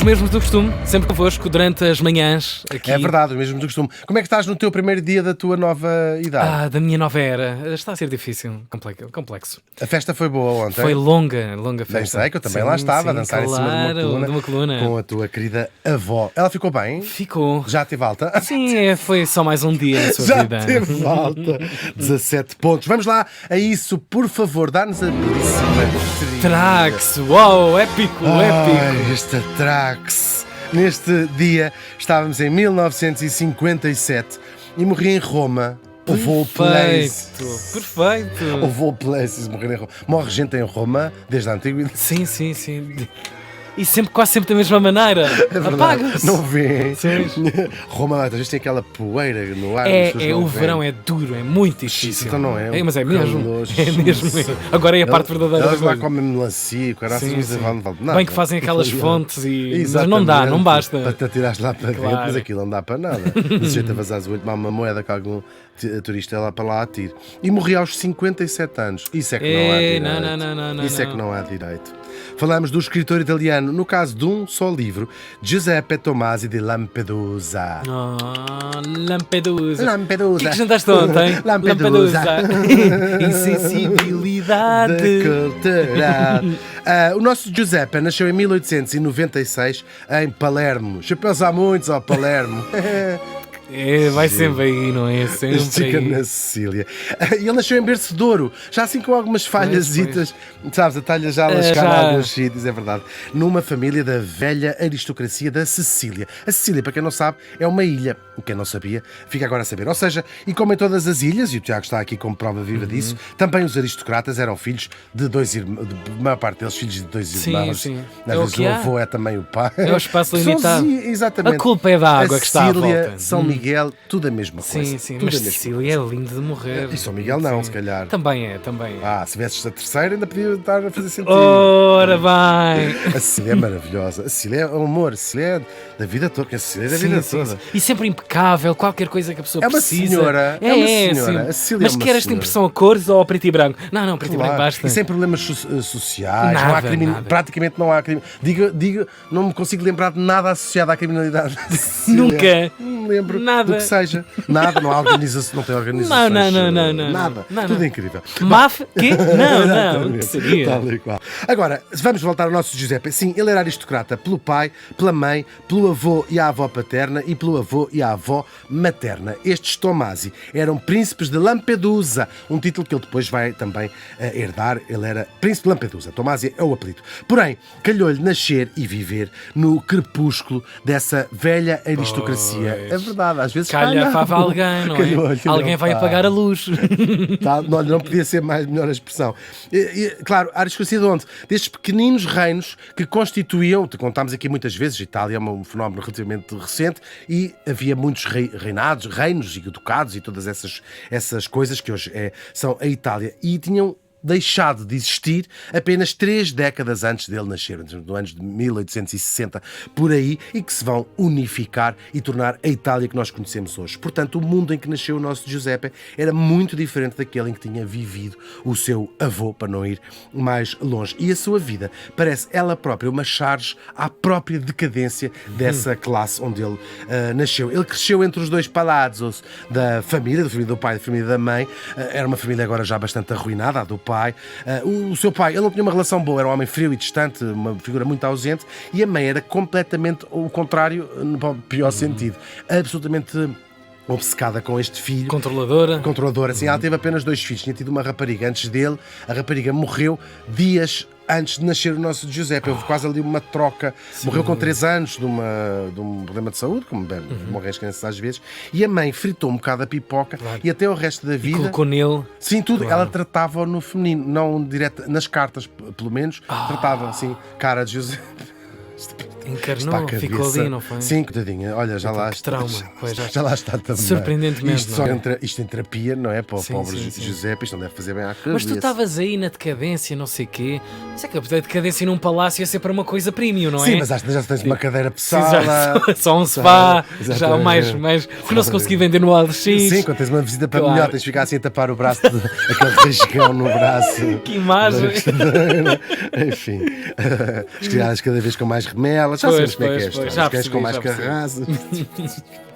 Os mesmos do costume, sempre convosco, durante as manhãs aqui. É verdade, o mesmo do costume. Como é que estás no teu primeiro dia da tua nova idade? Da minha nova era. Está a ser difícil, complexo. A festa foi boa ontem? Foi longa festa. Bem sei que eu também lá estava a dançar em cima de uma coluna com a tua querida avó. Ela ficou bem? Ficou. Já teve alta? Sim, foi só mais um dia na sua Já vida. teve alta. 17 pontos. Vamos lá a isso, por favor, dá-nos a belíssima Trax, uau, épico. Esta Trax. Neste dia estávamos em 1957 e morri em Roma. O voo Places. Perfeito. O voo Places, morrer em Roma. Morre gente em Roma desde a antiguidade. Sim. E quase sempre da mesma maneira. Apaga-se. Não vê. Sim. Roma, às vezes tem aquela poeira no ar. O verão é duro, é muito difícil. Então não é. Mas é mesmo. Calor, É mesmo. Agora é a parte verdadeira. Elas lá comem melancia, não vale nada. Bem que fazem aquelas fontes mas não Exatamente. dá, não basta. Para te atirares lá para dentro, mas aquilo não dá para nada. De jeito a vazar o olho, uma moeda que algum turista lá para lá atire. E morri aos 57 anos. Isso é que não há direito. Não. Isso é que não há direito. Falamos do escritor italiano, no caso de um só livro, Giuseppe Tomasi de Lampedusa. Lampedusa. O que jantaste ontem? Lampedusa. Insensibilidade. Cultural. O nosso Giuseppe nasceu em 1896 em Palermo. Chapéus há muitos ao Palermo. Vai sempre aí, não é? Sempre aí. Na Sicília. E ele nasceu em berço de ouro, já assim com algumas falhasitas, sabes, a talha já a lascar em alguns sítios, é verdade. Numa família da velha aristocracia da Sicília. A Sicília, para quem não sabe, é uma ilha. Quem não sabia, fica agora a saber. Ou seja, e como em todas as ilhas, e o Tiago está aqui como prova viva disso, também os aristocratas eram filhos de dois irmãos, a maior parte deles filhos de dois irmãos. Sim. Às vezes o avô é também o pai. É o espaço limitado. Exatamente. A culpa é da água que está à volta. São Miguel, tudo a mesma coisa. Sim, mas Sicília é lindo de morrer. E São Miguel não, se calhar. Também é. Se tivesses a terceira ainda podia estar a fazer sentido. Ora bem! A Sicília é maravilhosa. A Sicília é o amor. A Sicília é da vida toda. A Sicília é da vida toda. E sempre impecável, qualquer coisa que a pessoa precisa. É uma senhora. A Sicília mas quer esta impressão a cores ou a preto e branco? Não, preto e branco basta. E sem problemas sociais. Nada, não há crime, praticamente não há crime. Diga, não me consigo lembrar de nada associado à criminalidade. Nunca. Não me lembro nada. do que seja. Nada, não há organização, não tem organizações. Não. Nada. Tudo incrível. MAF? Quê? Não. Que seria? Tal e qual. Agora, vamos voltar ao nosso Giuseppe. Sim, ele era aristocrata pelo pai, pela mãe, pelo avô e a avó paterna e pelo avô e a avó materna. Estes Tomasi eram príncipes de Lampedusa, um título que ele depois vai também herdar. Ele era príncipe de Lampedusa. Tomasi é o apelido. Porém, calhou-lhe nascer e viver no crepúsculo dessa velha aristocracia. É verdade, às vezes calhava alguém, não é? Alguém vai apagar a luz. Não podia ser melhor a expressão. Claro, a aristocracia de onde? Destes pequeninos reinos que constituíam, te contámos aqui muitas vezes, Itália é um fenómeno relativamente recente e havia muitos reinos e ducados e todas essas coisas que hoje são a Itália e tinham deixado de existir apenas 3 décadas antes dele nascer, no anos de 1860, por aí, e que se vão unificar e tornar a Itália que nós conhecemos hoje. Portanto, o mundo em que nasceu o nosso Giuseppe era muito diferente daquele em que tinha vivido o seu avô, para não ir mais longe. E a sua vida parece ela própria uma charge à própria decadência dessa classe onde ele nasceu. Ele cresceu entre os dois palazos da família do pai e da família da mãe. Era uma família agora já bastante arruinada, a do pai. O seu pai, ele não tinha uma relação boa, era um homem frio e distante, uma figura muito ausente, e a mãe era completamente o contrário, no pior sentido, absolutamente obcecada com este filho. Controladora, sim. Ela teve apenas 2 filhos, tinha tido uma rapariga antes dele, a rapariga morreu dias antes de nascer o nosso Giuseppe. Houve quase ali uma troca. Sim. Morreu com 3 anos de um problema de saúde, como morrem as crianças às vezes, e a mãe fritou um bocado a pipoca e até o resto da vida... E colocou nele... Sim, tudo. Ela tratava-o no feminino, não direto, nas cartas, pelo menos, tratava assim, cara de Giuseppe. Encarnou, ficou ali, não foi? Sim, coitadinha. Olha, já lá está. Trauma. Já lá está também. Surpreendentemente. Isto em terapia, não é? Para o pobre Giuseppe, isto não deve fazer bem à cabeça. Mas tu estavas aí na decadência, não sei o quê. Mas é que a decadência num palácio ia ser para uma coisa premium, não é? Sim, mas já tens uma cadeira pesada. Só um sofá, já mais que não se conseguia vender no OLX. Sim, quando tens uma visita para melhor, tens de ficar assim a tapar o braço, aquele rasgão no braço. Que imagem! Enfim, as criadas cada vez com mais remelas. Já sabemos como é que é pois, esta. pois, Os já cães com percebi, mais já percebi. carraça.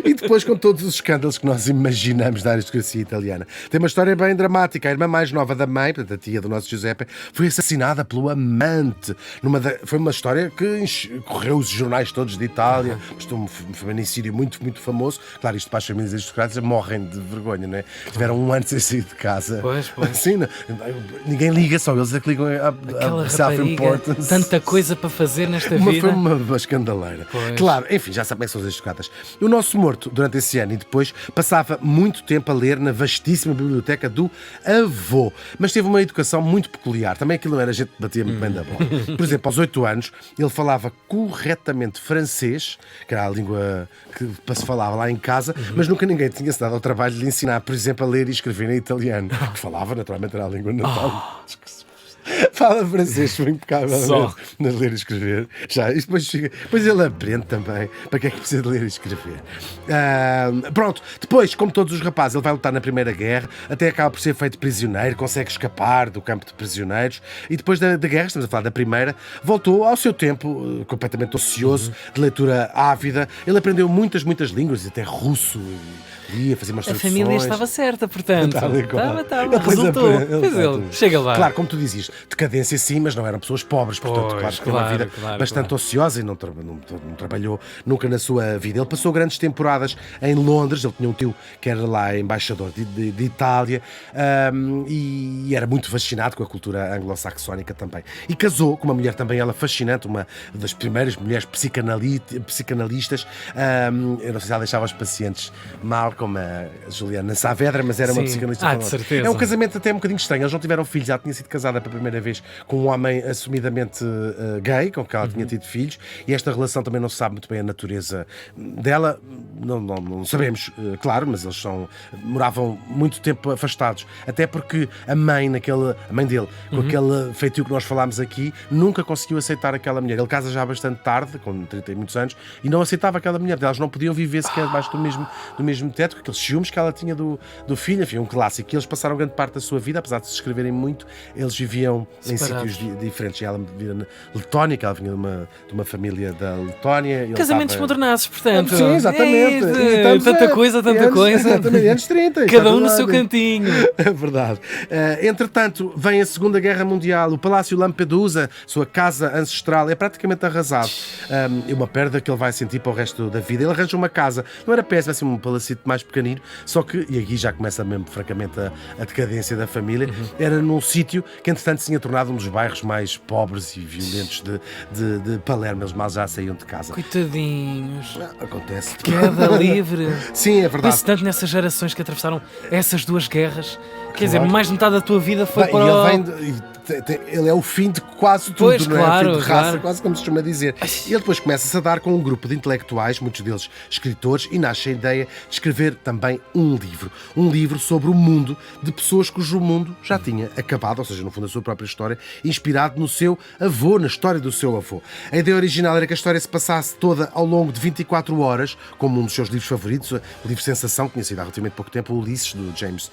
E depois com todos os escândalos que nós imaginamos da aristocracia italiana. Tem uma história bem dramática. A irmã mais nova da mãe, portanto a tia do nosso Giuseppe, foi assassinada pelo amante. Foi uma história que correu os jornais todos de Itália. Um feminicídio muito, muito famoso. Claro, isto para as famílias aristocráticas morrem de vergonha, não é? Tiveram um ano sem sair de casa. Pois. Assim, ninguém liga, só eles é que ligam Aquela a rapariga, self-importance. tanta coisa para fazer nesta vida. Foi uma escandaleira. Pois. Claro, enfim, já sabe como é que são as aristocratas. O nosso morto, durante esse ano e depois, passava muito tempo a ler na vastíssima biblioteca do avô. Mas teve uma educação muito peculiar. Também aquilo não era gente que batia muito bem da bola. Por exemplo, aos 8 anos, ele falava corretamente francês, que era a língua que se falava lá em casa, mas nunca ninguém tinha-se dado ao trabalho de lhe ensinar, por exemplo, a ler e escrever em italiano. Que falava, naturalmente, era a língua natal. Fala francês, foi impecável na ler e escrever. E depois ele aprende também para que é que precisa de ler e escrever. Pronto, depois, como todos os rapazes, ele vai lutar na Primeira Guerra, até acaba por ser feito prisioneiro, consegue escapar do campo de prisioneiros e depois da guerra, estamos a falar da Primeira, voltou ao seu tempo completamente ocioso, de leitura ávida. Ele aprendeu muitas línguas, até russo. Ia fazer umas A traduções. família estava certa, portanto. Estava. Resultou. Ele chega lá. Claro, como tu dizes, decadência sim, mas não eram pessoas pobres, portanto, claro, que uma vida bastante ociosa e não trabalhou nunca na sua vida. Ele passou grandes temporadas em Londres, ele tinha um tio que era lá embaixador de Itália e era muito fascinado com a cultura anglo-saxónica também. E casou com uma mulher também, ela fascinante, uma das primeiras mulheres psicanalistas. Eu não sei se ela deixava os pacientes mal, como a Juliana Saavedra, mas era uma psicanalista famosa. De certeza. É um casamento até um bocadinho estranho. Eles não tiveram filhos, ela tinha sido casada pela primeira vez com um homem assumidamente gay, com quem ela tinha tido filhos, e esta relação também não se sabe muito bem a natureza dela. Não sabemos, claro, mas eles moravam muito tempo afastados, até porque a mãe dele, com aquele feitio que nós falámos aqui, nunca conseguiu aceitar aquela mulher. Ele casa já bastante tarde, com 30 e muitos anos, e não aceitava aquela mulher. Elas não podiam viver sequer debaixo do mesmo teto, com aqueles ciúmes que ela tinha do filho, enfim, um clássico. E eles passaram grande parte da sua vida, apesar de se escreverem muito, eles viviam em sítios diferentes. E ela vivia na Letónia, que ela vinha de uma família da Letónia. Casamentos modernados, portanto. Sim, exatamente. Tanta coisa. Exatamente, anos 30. Cada um no seu cantinho. É verdade. Entretanto, vem a Segunda Guerra Mundial, o Palácio Lampedusa, sua casa ancestral, é praticamente arrasado. É uma perda que ele vai sentir para o resto da vida. Ele arranja uma casa, não era péssimo, assim, um palacito mais pequenino, só que, e aqui já começa mesmo, francamente, a decadência da família, era num sítio que, entretanto, se tinha tornado um dos bairros mais pobres e violentos de Palermo. Eles mal já saíam de casa. Coitadinhos. Acontece. Queda livre. Sim, é verdade. Penso tanto nessas gerações que atravessaram essas duas guerras. Quer dizer, mais de metade da tua vida foi para ele é o fim de quase tudo, pois, não é? Claro, o fim de raça, claro. quase como se costuma dizer. E ele depois começa-se a dar com um grupo de intelectuais, muitos deles escritores, e nasce a ideia de escrever também um livro. Um livro sobre o mundo de pessoas cujo mundo já tinha acabado, ou seja, no fundo a sua própria história, inspirado no seu avô, na história do seu avô. A ideia original era que a história se passasse toda ao longo de 24 horas, como um dos seus livros favoritos, o livro Sensação, que tinha sido há relativamente pouco tempo, o Ulisses, do James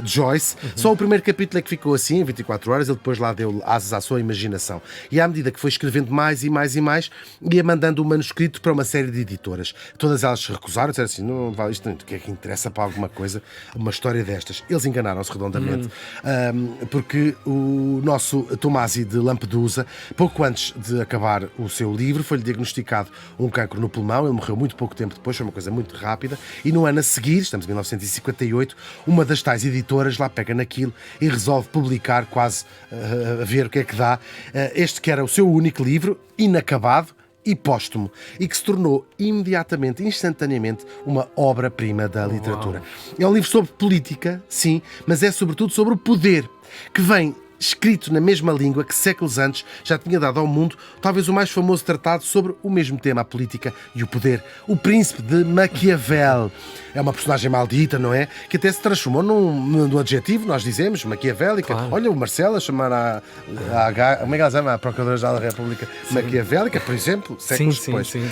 Joyce. Só o primeiro capítulo é que ficou assim, em 24 horas, ele depois lá deu asas à sua imaginação. E à medida que foi escrevendo mais, ia mandando o manuscrito para uma série de editoras. Todas elas se recusaram, disseram assim, não vale isto, o que é que interessa para alguma coisa, uma história destas. Eles enganaram-se redondamente, porque o nosso Tomasi de Lampedusa, pouco antes de acabar o seu livro, foi-lhe diagnosticado um cancro no pulmão, ele morreu muito pouco tempo depois, foi uma coisa muito rápida, e no ano a seguir, estamos em 1958, uma das tais editoras lá pega naquilo e resolve publicar quase a ver o que é que dá, este que era o seu único livro, inacabado e póstumo, e que se tornou imediatamente, instantaneamente, uma obra-prima da literatura. É um livro sobre política, sim, mas é sobretudo sobre o poder, que vem escrito na mesma língua que séculos antes já tinha dado ao mundo talvez o mais famoso tratado sobre o mesmo tema, a política e o poder. O Príncipe de Maquiavel. É uma personagem maldita, não é? Que até se transformou num adjetivo, nós dizemos, maquiavélica. Claro. Olha, o Marcelo a chamar como é que ela chama? A Procuradora-Geral da República maquiavélica, por exemplo, séculos depois. Sim.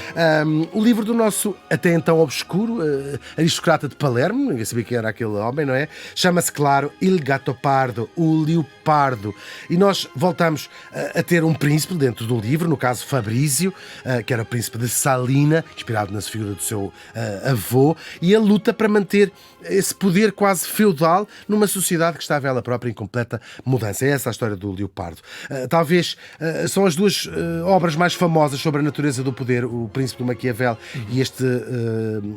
O livro do nosso, até então obscuro, aristocrata de Palermo, ninguém sabia quem era aquele homem, não é? Chama-se, claro, Il Gattopardo, o Leopardo. Pardo. E nós voltamos a ter um príncipe dentro do livro, no caso Fabrício, que era o príncipe de Salina, inspirado na figura do seu avô, e a luta para manter esse poder quase feudal numa sociedade que estava ela própria em completa mudança. É essa a história do Leopardo. Talvez são as duas obras mais famosas sobre a natureza do poder, O Príncipe do Maquiavel e este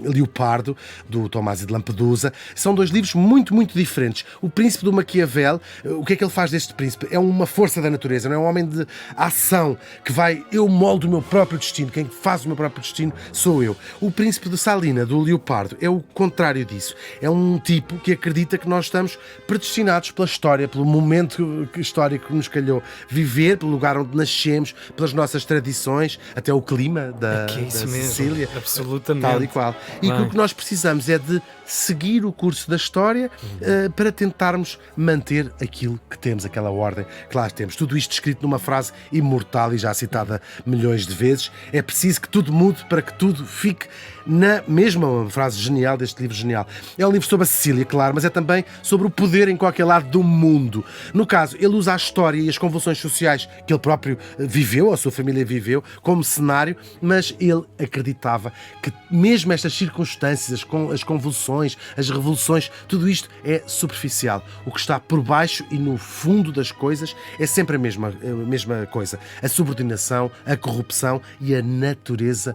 Leopardo, do Tomasi de Lampedusa. São dois livros muito, muito diferentes. O Príncipe do Maquiavel, o que é que ele faz deste príncipe? É uma força da natureza, não é um homem de ação que vai, eu moldo o meu próprio destino, quem faz o meu próprio destino sou eu. O Príncipe de Salina, do Leopardo, é o contrário disso. É um tipo que acredita que nós estamos predestinados pela história, pelo momento histórico que nos calhou viver, pelo lugar onde nascemos, pelas nossas tradições, até o clima da Sicília. Absolutamente. Tal e qual. E o que nós precisamos é de seguir o curso da história para tentarmos manter aquilo que temos, aquela ordem que lá temos. Tudo isto escrito numa frase imortal e já citada milhões de vezes. É preciso que tudo mude para que tudo fique na mesma frase genial deste livro genial. É um livro sobre a Sicília, claro, mas é também sobre o poder em qualquer lado do mundo. No caso, ele usa a história e as convulsões sociais que ele próprio viveu, ou a sua família viveu, como cenário, mas ele acreditava que mesmo estas circunstâncias, as convulsões, as revoluções, tudo isto é superficial. O que está por baixo e no fundo das coisas é sempre a mesma coisa. A subordinação, a corrupção e a natureza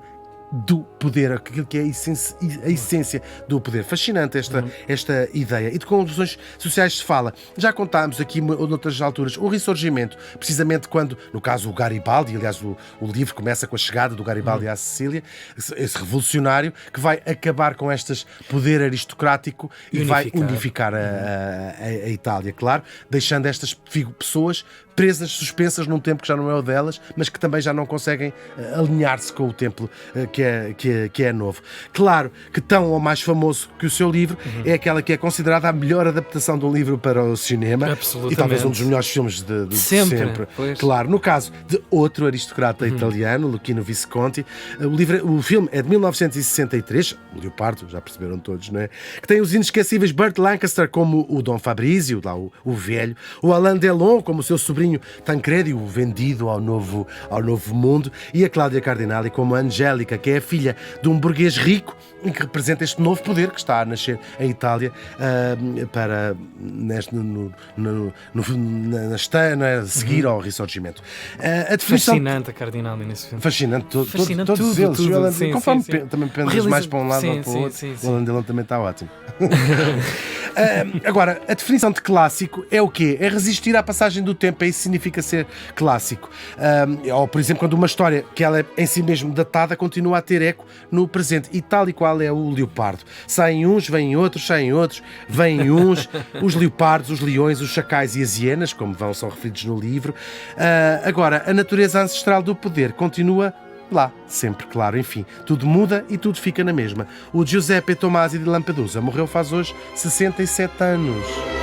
do poder, aquilo que é a essência do poder. Fascinante esta ideia. E de convulsões sociais se fala. Já contámos aqui noutras alturas o Ressurgimento, precisamente quando, no caso, o Garibaldi, aliás, o livro começa com a chegada do Garibaldi à Sicília, esse revolucionário que vai acabar com este poder aristocrático e vai unificar a Itália, claro, deixando estas pessoas presas, suspensas num tempo que já não é o delas, mas que também já não conseguem alinhar-se com o tempo que é novo. Claro que tão ou mais famoso que o seu livro é aquela que é considerada a melhor adaptação de um livro para o cinema e talvez um dos melhores filmes de sempre. Claro, no caso de outro aristocrata italiano, Luchino Visconti, o filme é de 1963, o Leopardo, já perceberam todos, não é? Que tem os inesquecíveis Burt Lancaster como o Dom Fabrício, lá o velho, o Alain Delon como o seu sobrinho Tancredo, o vendido ao novo mundo, e a Cláudia Cardinali como a Angélica, que é a filha de um burguês rico e que representa este novo poder que está a nascer em Itália na seguir ao Ressurgimento. Fascinante a Cardinali nesse filme. Fascinante, Fascinante todos eles. Sim, conforme sim. também pendes mais para um lado ou para o outro, o Alain Delon também está ótimo. Agora, a definição de clássico é o quê? É resistir à passagem do tempo, é isso que significa ser clássico. Ou, por exemplo, quando uma história que ela é em si mesmo datada continua a ter eco no presente, e tal e qual é o Leopardo. Saem uns, vêm outros, saem outros, vêm uns, os leopardos, os leões, os chacais e as hienas, como são referidos no livro. Agora, a natureza ancestral do poder continua lá, sempre, claro, enfim, tudo muda e tudo fica na mesma. O Giuseppe Tomasi de Lampedusa morreu faz hoje 67 anos.